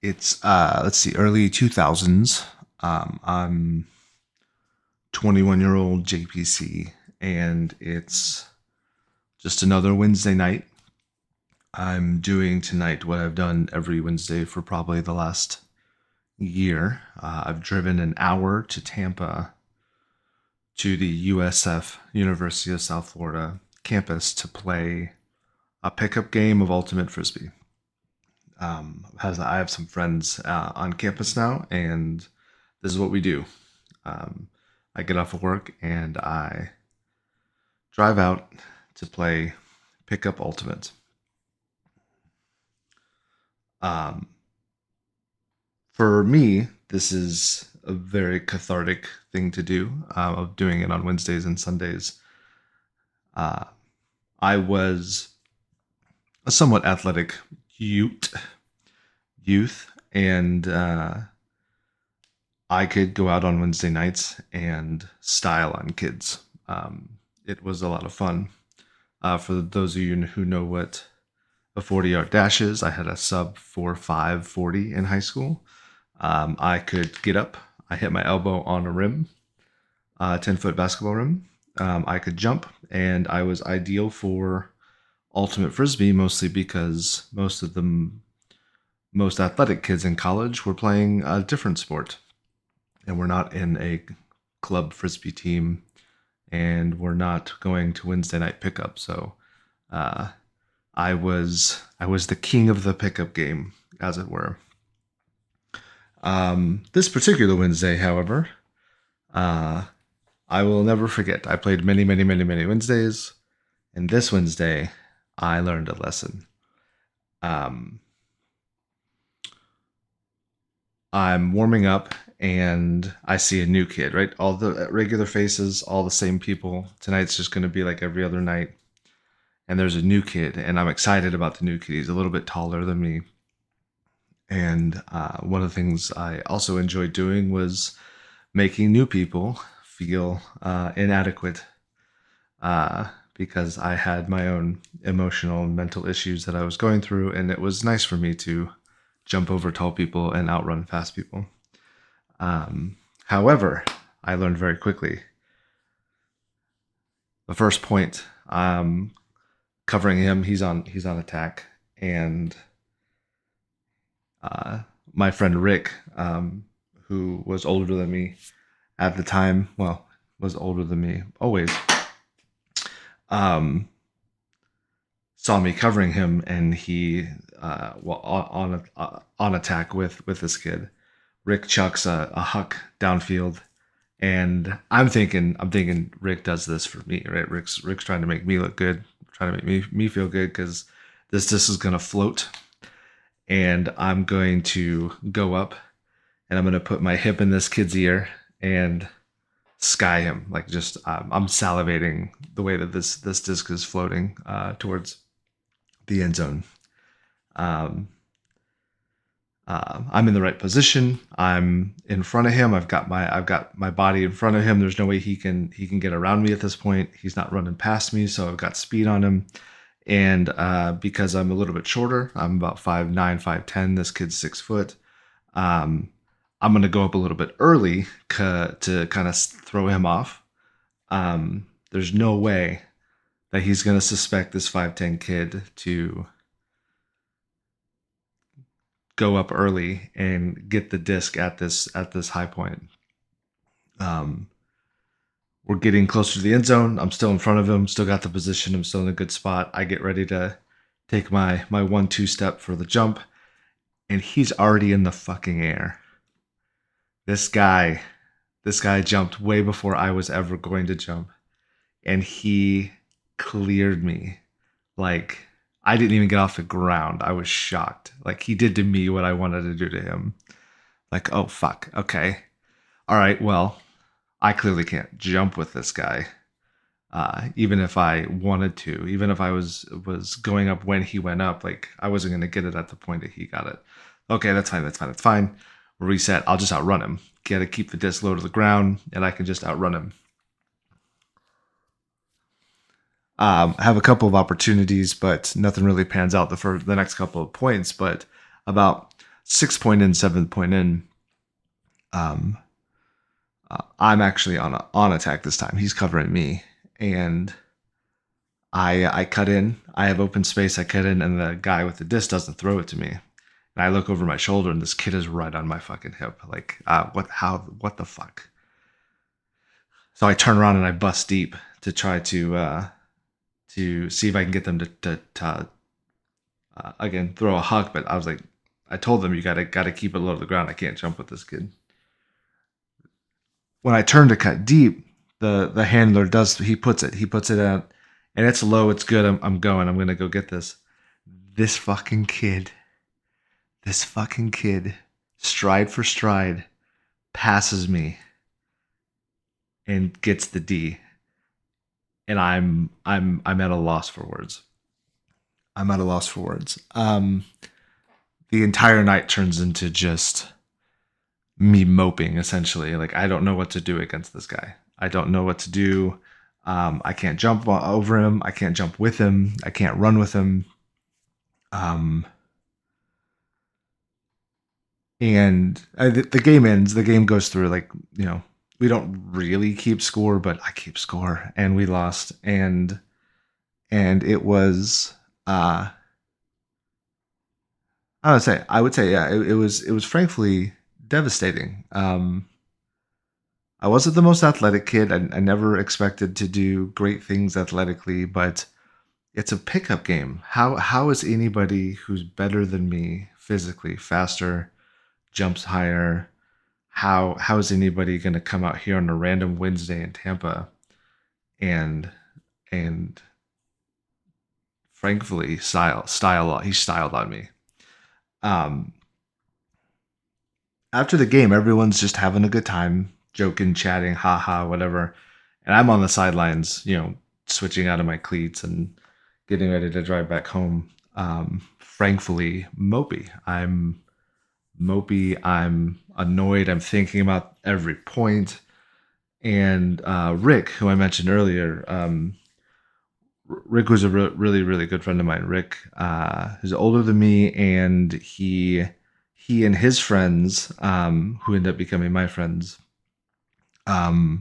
It's let's see, early 2000s. I'm 21-year-old JPC, and it's just another Wednesday night. I'm doing tonight what I've done every Wednesday for probably the last year. I've driven an hour to Tampa to the USF, University of South Florida campus to play a pickup game of Ultimate Frisbee. I have some friends on campus now, and this is what we do. Um, I get off of work and I drive out to play pickup Ultimate. Um, for me, this is a very cathartic thing to do, of doing it on Wednesdays and Sundays. Uh, I was a somewhat athletic youth, and I could go out on Wednesday nights and style on kids. It was a lot of fun. For those of you who know what a 40-yard dash is, I had a sub 4.5 40 in high school. I could get up. I hit my elbow on a rim, 10-foot basketball rim. I could jump, and I was ideal for Ultimate Frisbee, mostly because most athletic kids in college were playing a different sport, and we're not in a club Frisbee team, and we're not going to Wednesday night pickup. So I was the king of the pickup game, as it were. This particular Wednesday, however, I will never forget. I played many Wednesdays, and this Wednesday, I learned a lesson. I'm warming up, and I see a new kid, right? All the regular faces, all the same people. Tonight's just going to be like every other night. And there's a new kid, and I'm excited about the new kid. He's a little bit taller than me. And one of the things I also enjoyed doing was making new people feel inadequate, because I had my own emotional and mental issues that I was going through, and it was nice for me to jump over tall people and outrun fast people. However, I learned very quickly. The first point, covering him, he's on attack, and my friend Rick, who was older than me at the time, well, was older than me always, saw me covering him, and he on attack with this kid. Rick chucks a huck downfield, and I'm thinking Rick does this for me, right? Rick's trying to make me look good, trying to make me feel good, because this is gonna float, and I'm going to go up, and I'm gonna put my hip in this kid's ear and sky him. Like, just I'm salivating the way that this disc is floating towards the end zone. I'm in the right position. I'm in front of him. I've got my body in front of him. There's no way he can get around me at this point. He's not running past me, so I've got speed on him. And because I'm a little bit shorter, I'm about 5'9", 5'10". This kid's 6 foot. I'm going to go up a little bit early to kind of throw him off. There's no way that he's going to suspect this 5'10" kid to go up early and get the disc at this high point. We're getting closer to the end zone. I'm still in front of him, still got the position. I'm still in a good spot. I get ready to take my 1-2 step for the jump, and he's already in the fucking air. This guy jumped way before I was ever going to jump, and he cleared me. Like, I didn't even get off the ground. I was shocked. Like, he did to me what I wanted to do to him. Like, oh fuck, okay, all right, well, I clearly can't jump with this guy. Even if I wanted to, even if I was going up when he went up, like, I wasn't going to get it at the point that he got it. Okay, that's fine. Reset. I'll just outrun him. Got to keep the disc low to the ground, and I can just outrun him. Have a couple of opportunities, but nothing really pans out for the next couple of points. But about 6 point in, 7 point in. I'm actually on attack this time. He's covering me, and I cut in. I have open space. I cut in, and the guy with the disc doesn't throw it to me. And I look over my shoulder, and this kid is right on my fucking hip. Like, what the fuck? So I turn around and I bust deep to try to see if I can get them to again throw a huck. But I was like, I told them you gotta keep it low to the ground. I can't jump with this kid. When I turn to cut deep, the handler he puts it out, and it's low. It's good. I'm going. I'm gonna go get this. This fucking kid, stride for stride, passes me and gets the D. And I'm at a loss for words. The entire night turns into just me moping, essentially. Like, I don't know what to do against this guy. I don't know what to do. I can't jump over him. I can't jump with him. I can't run with him. And the game ends. The game goes through, like, we don't really keep score, but I keep score, and we lost. And it was, I would say, yeah, it was frankly devastating. I wasn't the most athletic kid. I never expected to do great things athletically, but it's a pickup game. How is anybody who's better than me physically, faster, jumps higher, how is anybody going to come out here on a random Wednesday in Tampa and frankly he styled on me. After the game, everyone's just having a good time, joking, chatting, haha, whatever. And I'm on the sidelines, switching out of my cleats and getting ready to drive back home. Frankly, mopey. I'm annoyed. I'm thinking about every point. And Rick, who I mentioned earlier, Rick was a really, really good friend of mine. Rick is older than me, and he and his friends, who ended up becoming my friends, all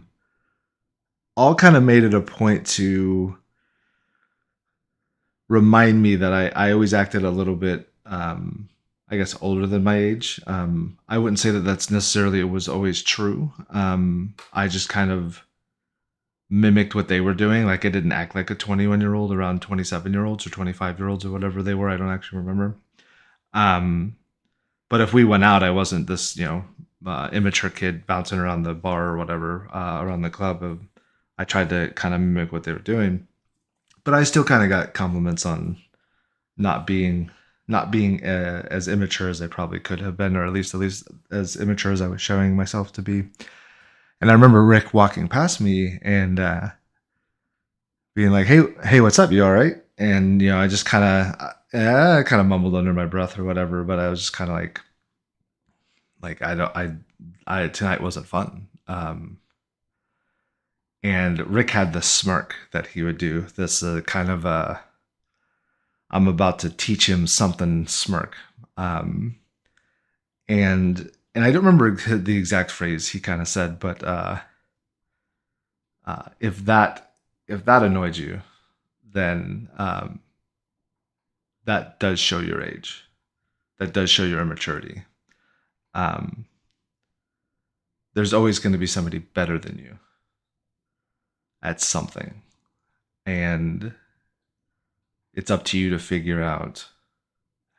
kind of made it a point to remind me that I always acted a little bit, I guess, older than my age. I wouldn't say that that's necessarily it was always true. I just kind of mimicked what they were doing. Like, I didn't act like a 21-year-old around 27-year-olds or 25-year-olds or whatever they were. I don't actually remember. But if we went out, I wasn't this, immature kid bouncing around the bar or whatever, around the club. I tried to kind of mimic what they were doing, but I still kind of got compliments on not being as immature as I probably could have been, or at least as immature as I was showing myself to be. And I remember Rick walking past me and being like, "Hey, what's up? You all right?" And I just kind of mumbled under my breath or whatever, but I was just kind of like I tonight wasn't fun. And Rick had this smirk that he would do, this kind of I'm about to teach him something smirk. And I don't remember the exact phrase he kind of said, but if that annoyed you, then that does show your age. That does show your immaturity. There's always going to be somebody better than you at something, and it's up to you to figure out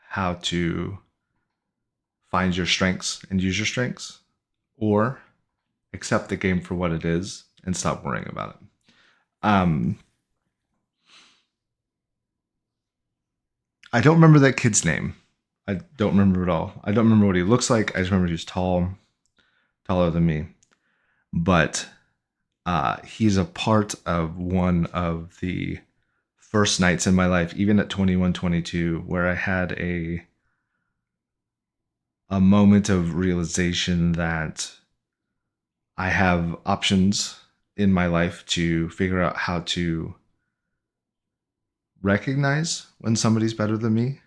how to find your strengths and use your strengths, or accept the game for what it is and stop worrying about it. I don't remember that kid's name. I don't remember at all. I don't remember what he looks like. I just remember he was taller than me. But he's a part of one of the first nights in my life, even at 21, 22, where I had a moment of realization that I have options in my life to figure out how to recognize when somebody's better than me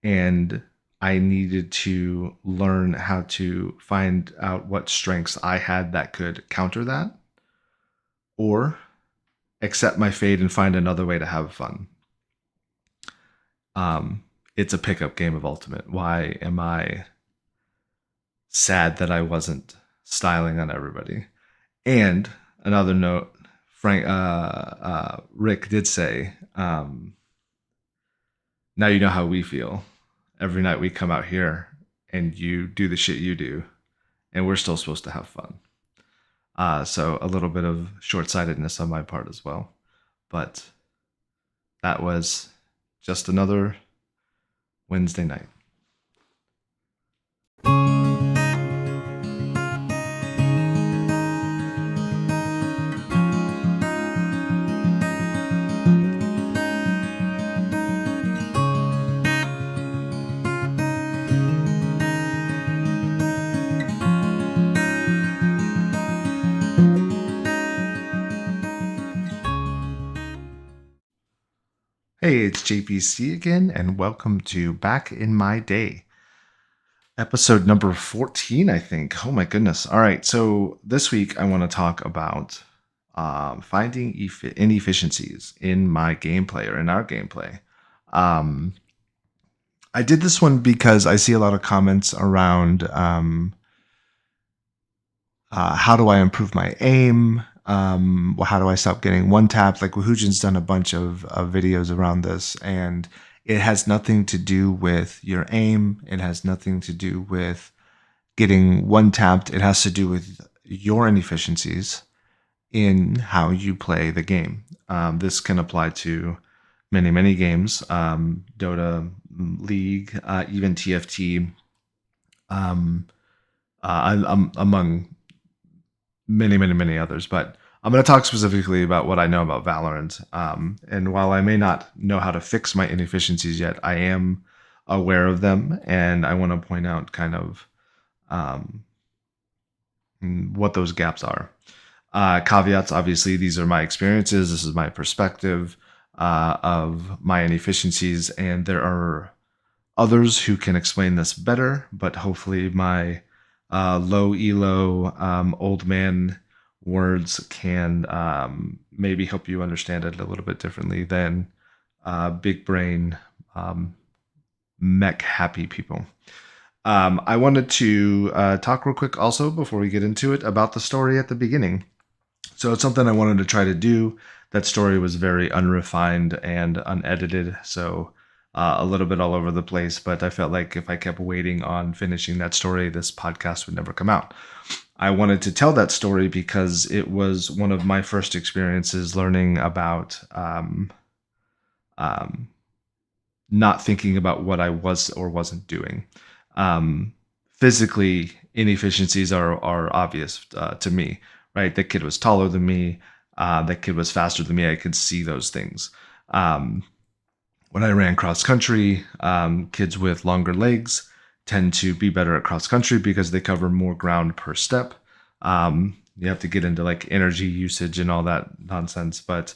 and I needed to learn how to find out what strengths I had that could counter that, or accept my fate and find another way to have fun. It's a pickup game of Ultimate. Why am I sad that I wasn't styling on everybody? And another note, Rick did say, now you know how we feel. Every night we come out here and you do the shit you do, and we're still supposed to have fun. So a little bit of short-sightedness on my part as well. But that was just another Wednesday night. Hey, it's JPC again, and welcome to Back in My Day. Episode number 14, I think. Oh my goodness. All right, so this week I want to talk about finding inefficiencies in my gameplay or in our gameplay. I did this one because I see a lot of comments around how do I improve my aim? How do I stop getting one tapped? Like Wahujin's done a bunch of videos around this, and it has nothing to do with your aim. It has nothing to do with getting one tapped. It has to do with your inefficiencies in how you play the game. This can apply to many games, Dota, League, even TFT, among many others. But I'm going to talk specifically about what I know about Valorant. And while I may not know how to fix my inefficiencies yet, I am aware of them, and I want to point out kind of what those gaps are. Caveats, obviously, these are my experiences. This is my perspective of my inefficiencies, and there are others who can explain this better, but hopefully my low elo old man words can maybe help you understand it a little bit differently than big brain mech happy people. I wanted to talk real quick also before we get into it about the story at the beginning. So it's something I wanted to try to do. That story was very unrefined and unedited, so a little bit all over the place, but I felt like if I kept waiting on finishing that story, this podcast would never come out. I wanted to tell that story because it was one of my first experiences learning about not thinking about what I was or wasn't doing. Physically, inefficiencies are obvious to me, right? The kid was taller than me. The kid was faster than me. I could see those things. When I ran cross country, kids with longer legs tend to be better at cross country because they cover more ground per step. You have to get into like energy usage and all that nonsense, but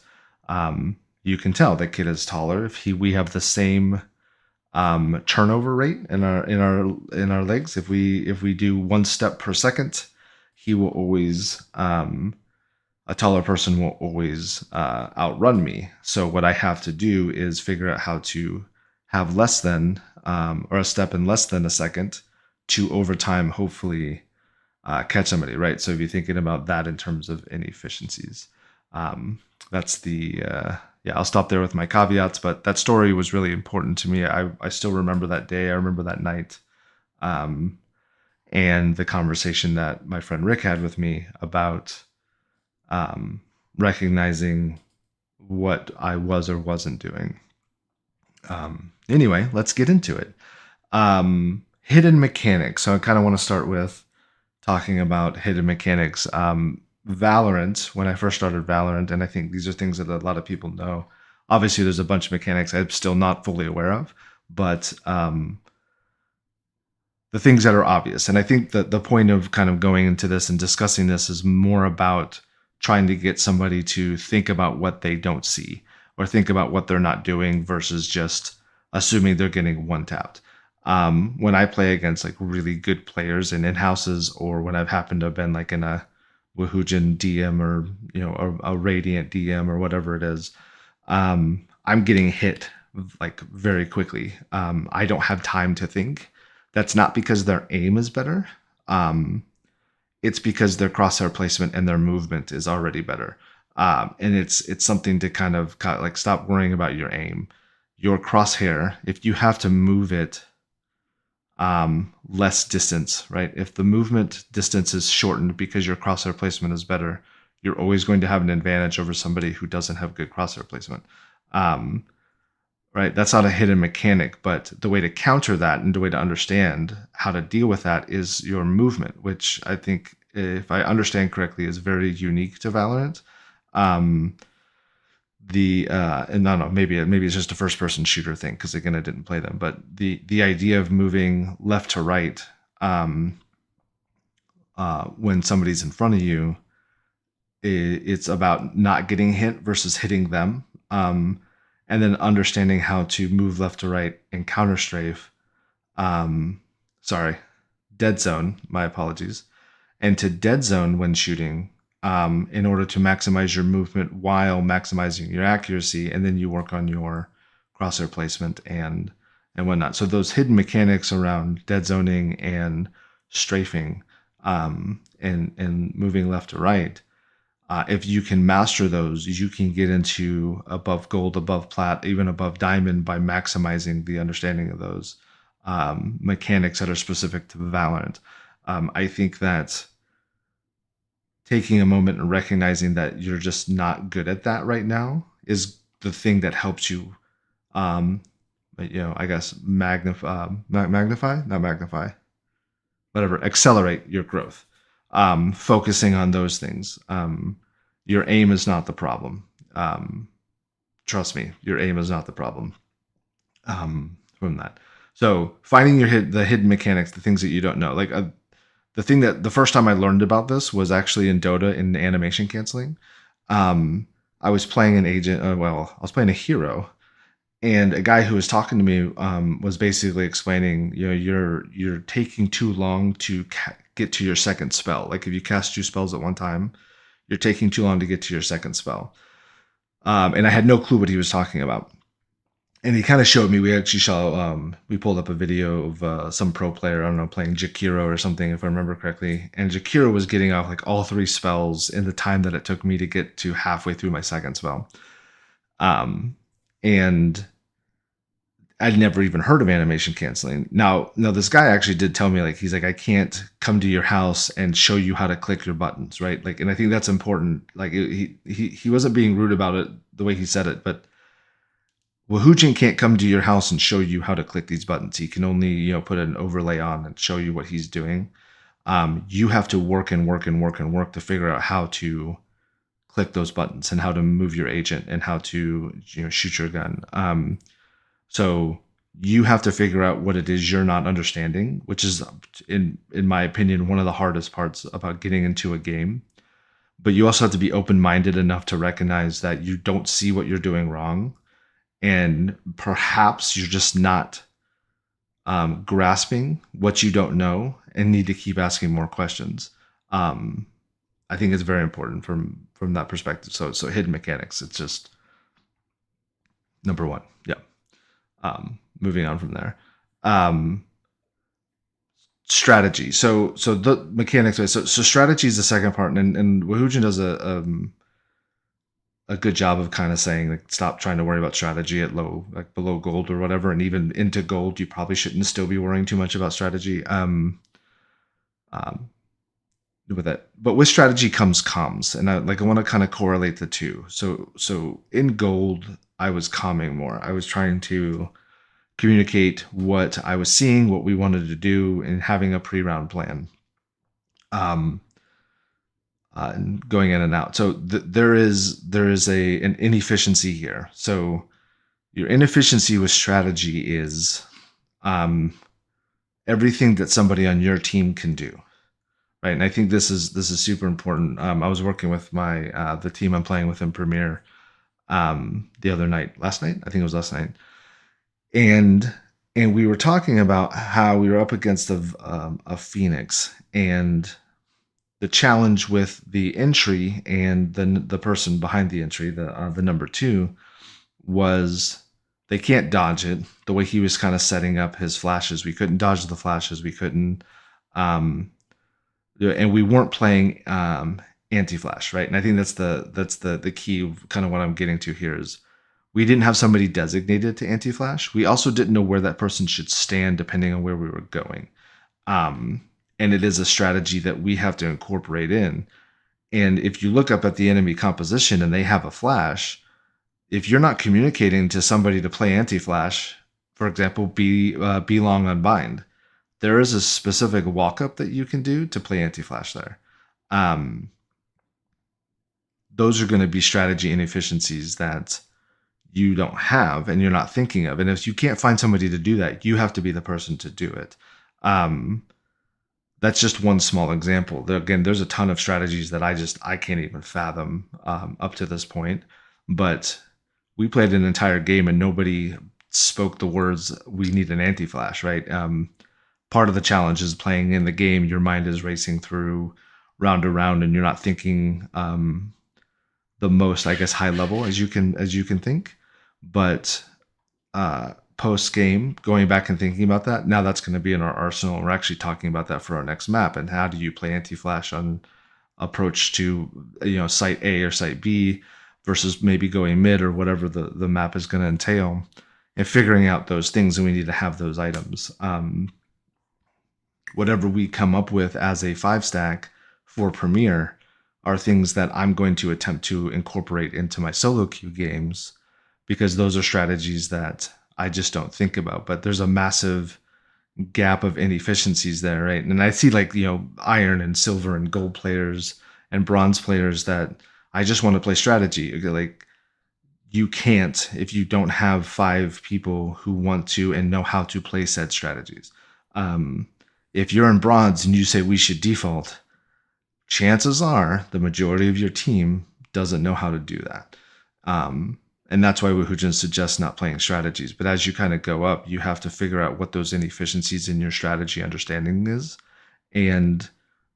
you can tell that kid is taller if we have the same turnover rate in our legs. If we do 1 step per second, he will always a taller person will always outrun me. So what I have to do is figure out how to have less than or a step in less than a second to over time hopefully catch somebody, right? So if you're thinking about that in terms of inefficiencies, that's the I'll stop there with my caveats, but that story was really important to me. I still remember that day. I remember that night. And the conversation that my friend Rick had with me about recognizing what I was or wasn't doing. Anyway, let's get into it. Hidden mechanics. So I kind of want to start with talking about hidden mechanics. Valorant, when I first started Valorant, and I think these are things that a lot of people know. Obviously, there's a bunch of mechanics I'm still not fully aware of, but the things that are obvious. And I think that the point of kind of going into this and discussing this is more about trying to get somebody to think about what they don't see or think about what they're not doing versus just assuming they're getting one tapped. When I play against like really good players in houses, or when I've happened to have been like in a Wahujin DM, or a Radiant DM, or whatever it is, I'm getting hit like very quickly. I don't have time to think. That's not because their aim is better. Um, it's because their crosshair placement and their movement is already better. And it's something to kind of like stop worrying about your aim. Your crosshair, if you have to move it less distance, right? If the movement distance is shortened because your crosshair placement is better, you're always going to have an advantage over somebody who doesn't have good crosshair placement. Right? That's not a hidden mechanic, but the way to counter that and the way to understand how to deal with that is your movement, which I think, if I understand correctly, is very unique to Valorant. Um, and no, maybe it's just a first person shooter thing, because again I didn't play them, but the idea of moving left to right when somebody's in front of you, it's about not getting hit versus hitting them, and then understanding how to move left to right and counter strafe. Sorry, dead zone, my apologies. And to dead zone when shooting, in order to maximize your movement while maximizing your accuracy, and then you work on your crosshair placement and whatnot. So those hidden mechanics around dead zoning and strafing, and moving left to right, if you can master those, you can get into above gold, above plat, even above diamond, by maximizing the understanding of those mechanics that are specific to Valorant. I think that taking a moment and recognizing that you're just not good at that right now is the thing that helps you, I guess accelerate your growth. Focusing on those things. Your aim is not the problem. Trust me, your aim is not the problem. From that, so finding the hidden mechanics, the things that you don't know, like the first time I learned about this was actually in Dota, in animation canceling. I was playing an agent. I was playing a hero, and a guy who was talking to me was basically explaining, you're taking too long to get to your second spell. Like if you cast 2 spells at one time, you're taking too long to get to your second spell. And I had no clue what he was talking about. And he kind of showed me. We actually we pulled up a video of some pro player, I don't know, playing Jakiro or something, if I remember correctly. And Jakiro was getting off like all 3 spells in the time that it took me to get to halfway through my second spell. And I'd never even heard of animation canceling. Now this guy actually did tell me, like, he's like, I can't come to your house and show you how to click your buttons, right? Like, and I think that's important. Like, he wasn't being rude about it the way he said it, but Wahujin can't come to your house and show you how to click these buttons. He can only, put an overlay on and show you what he's doing. You have to work and work and work and work to figure out how to click those buttons and how to move your agent and how to, shoot your gun. So you have to figure out what it is you're not understanding, which is, in my opinion, one of the hardest parts about getting into a game. But you also have to be open-minded enough to recognize that you don't see what you're doing wrong. And perhaps you're just not grasping what you don't know and need to keep asking more questions. I think it's very important from that perspective. So hidden mechanics, it's just number one. Yeah. Moving on from there. Strategy. So the mechanics. So strategy is the second part, and Wahujin does a good job of kind of saying, like, stop trying to worry about strategy at below gold or whatever, and even into gold, you probably shouldn't still be worrying too much about strategy. With it, but with strategy comes comms, and I want to kind of correlate the two. So in gold, I was calming more. I was trying to communicate what I was seeing, what we wanted to do, and having a pre-round plan. And going in and out. So there is an inefficiency here. So your inefficiency with strategy is everything that somebody on your team can do, right? And I think this is super important. I was working with the team I'm playing with in Premiere last night. I think it was last night, and And we were talking about how we were up against a Phoenix, and the challenge with the entry and the person behind the entry, the number two, was they can't dodge it. The way he was kind of setting up his flashes, we couldn't dodge the flashes. We couldn't, um, and we weren't playing anti-flash, right? And I think that's the key of kind of what I'm getting to here is we didn't have somebody designated to anti-flash. We also didn't know where that person should stand depending on where we were going. And it is a strategy that we have to incorporate in. And if you look up at the enemy composition and they have a flash, if you're not communicating to somebody to play anti-flash, for example, be long unbind, there is a specific walk-up that you can do to play anti-flash there. Those are going to be strategy inefficiencies that you don't have and you're not thinking of. And if you can't find somebody to do that, you have to be the person to do it. That's just one small example. Again, there's a ton of strategies that I can't even fathom up to this point. But we played an entire game and nobody spoke the words, we need an anti-flash, right? Part of the challenge is playing in the game. Your mind is racing through round to round and you're not thinking the most, I guess, high level as you can think. But post game, going back and thinking about that, now that's going to be in our arsenal. We're actually talking about that for our next map. And how do you play anti-flash on approach to site A or site B versus maybe going mid or whatever the map is going to entail, and figuring out those things. And we need to have those items. Whatever we come up with as a 5-stack for Premiere are things that I'm going to attempt to incorporate into my solo queue games, because those are strategies that I just don't think about. But there's a massive gap of inefficiencies there, right? And I see iron and silver and gold players and bronze players that I just want to play strategy. Like, you can't if you don't have 5 people who want to and know how to play said strategies. If you're in bronze and you say we should default, chances are the majority of your team doesn't know how to do that. And that's why Woohoojin suggests not playing strategies. But as you kind of go up, you have to figure out what those inefficiencies in your strategy understanding is and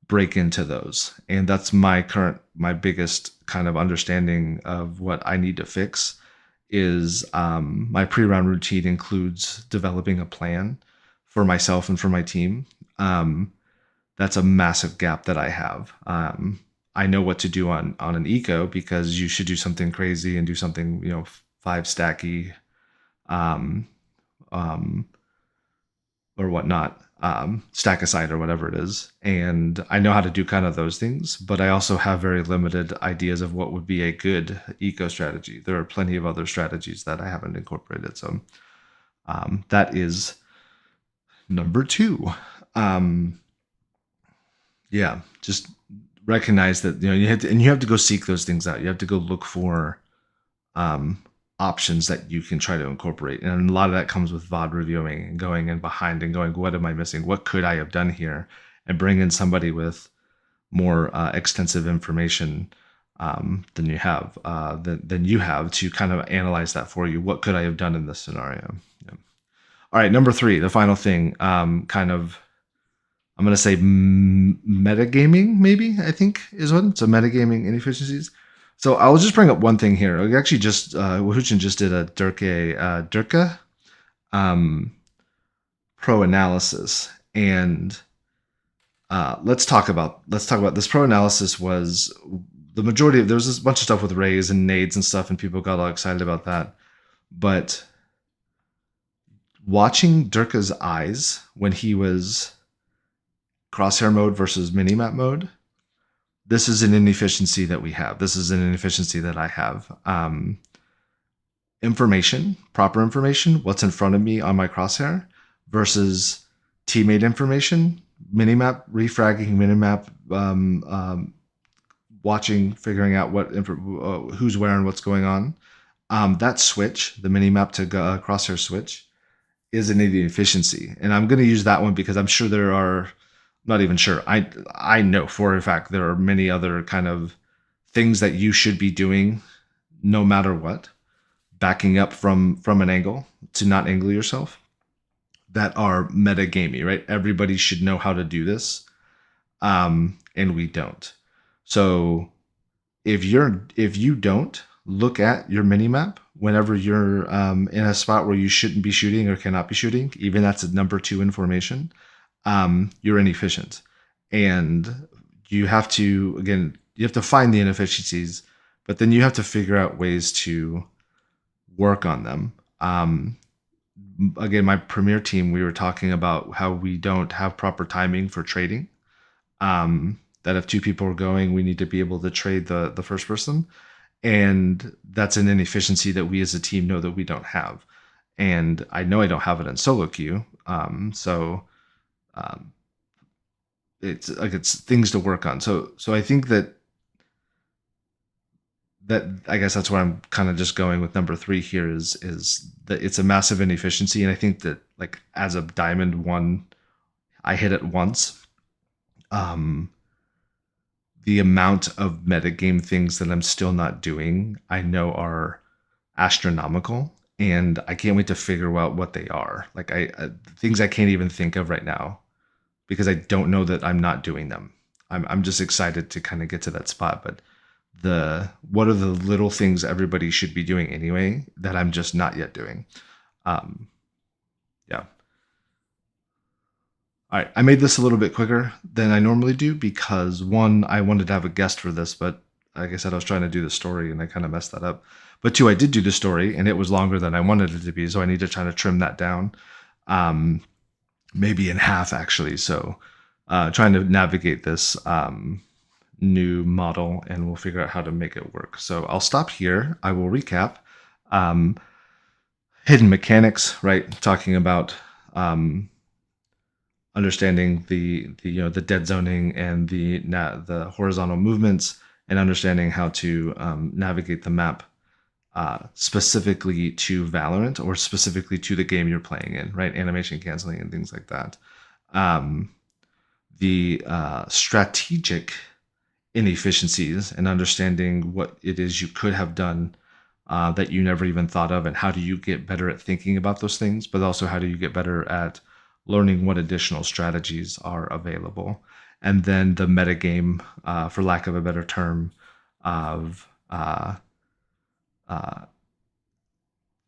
break into those. And that's my biggest kind of understanding of what I need to fix is my pre-round routine includes developing a plan for myself and for my team. That's a massive gap that I have. I know what to do on an eco, because you should do something crazy and do something 5-stacky, or whatnot, stack aside or whatever it is. And I know how to do kind of those things, but I also have very limited ideas of what would be a good eco strategy. There are plenty of other strategies that I haven't incorporated. So that is number 2. Yeah, just recognize that you have to go seek those things out. You have to go look for options that you can try to incorporate, and a lot of that comes with VOD reviewing and going in behind and going, what am I missing? What could I have done here? And bring in somebody with more extensive information than you have to kind of analyze that for you. What could I have done in this scenario? Yeah. All right, number 3, the final thing, I'm going to say metagaming, maybe, I think is what it's. So metagaming inefficiencies. So I'll just bring up one thing here. We actually just, Woohoojin just did a Durka pro analysis. And let's talk about this pro analysis. Was the majority of, there was a bunch of stuff with rays and nades and stuff, and people got all excited about that. But watching Durka's eyes when he was crosshair mode versus minimap mode, this is an inefficiency that we have. This is an inefficiency that I have. Proper information, what's in front of me on my crosshair versus teammate information, minimap, refragging minimap, watching, figuring out who's where and what's going on. That switch, the minimap to crosshair switch, is an inefficiency. And I'm going to use that one because I'm sure there are, not even sure, I know for a fact there are many other kind of things that you should be doing no matter what. Backing up from an angle to not angle yourself. that are metagamey, right? Everybody should know how to do this, and we don't. So if you don't look at your mini map whenever you're in a spot where you shouldn't be shooting or cannot be shooting, even that's a number 2 information, you're inefficient, and you have to find the inefficiencies, but then you have to figure out ways to work on them. Again, my premier team, we were talking about how we don't have proper timing for trading. That if 2 people are going, we need to be able to trade the first person, and that's an inefficiency that we as a team know that we don't have. And I know I don't have it in solo queue, so it's things to work on. So I think that I guess that's where I'm kind of just going with number 3 here is that it's a massive inefficiency. And I think that, like, as a diamond 1, I hit it once. The amount of metagame things that I'm still not doing, I know are astronomical, and I can't wait to figure out what they are. Like, things I can't even think of right now because I don't know that I'm not doing them. I'm just excited to kind of get to that spot, but what are the little things everybody should be doing anyway that I'm just not yet doing? Yeah. All right, I made this a little bit quicker than I normally do because, 1, I wanted to have a guest for this, but like I said, I was trying to do the story and I kind of messed that up. But 2, I did do the story and it was longer than I wanted it to be, so I need to try to trim that down, maybe in half actually. So trying to navigate this new model, and we'll figure out how to make it work. So I'll stop here. I will recap. Hidden mechanics, right? Talking about understanding the dead zoning and the horizontal movements, and understanding how to navigate the map specifically to Valorant, or specifically to the game you're playing in, right? Animation canceling and things like that. The strategic inefficiencies, and understanding what it is you could have done that you never even thought of, and how do you get better at thinking about those things, but also how do you get better at learning what additional strategies are available. And then the metagame, for lack of a better term, of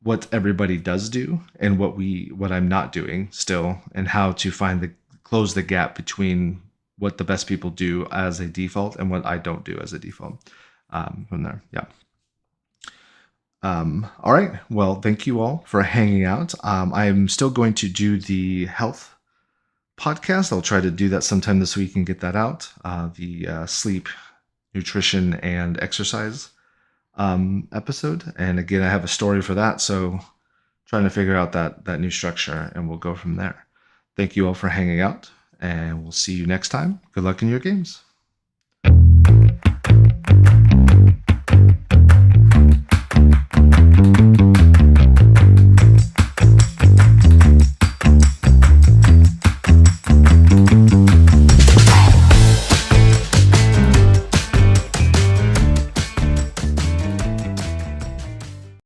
what everybody does do and what I'm not doing still, and how to close the gap between what the best people do as a default and what I don't do as a default. From there, yeah. All right. Well, thank you all for hanging out. I'm still going to do the health podcast. I'll try to do that sometime this week and get that out. The sleep, nutrition, and exercise episode. And again, I have a story for that. So trying to figure out that new structure, and we'll go from there. Thank you all for hanging out, and we'll see you next time. Good luck in your games.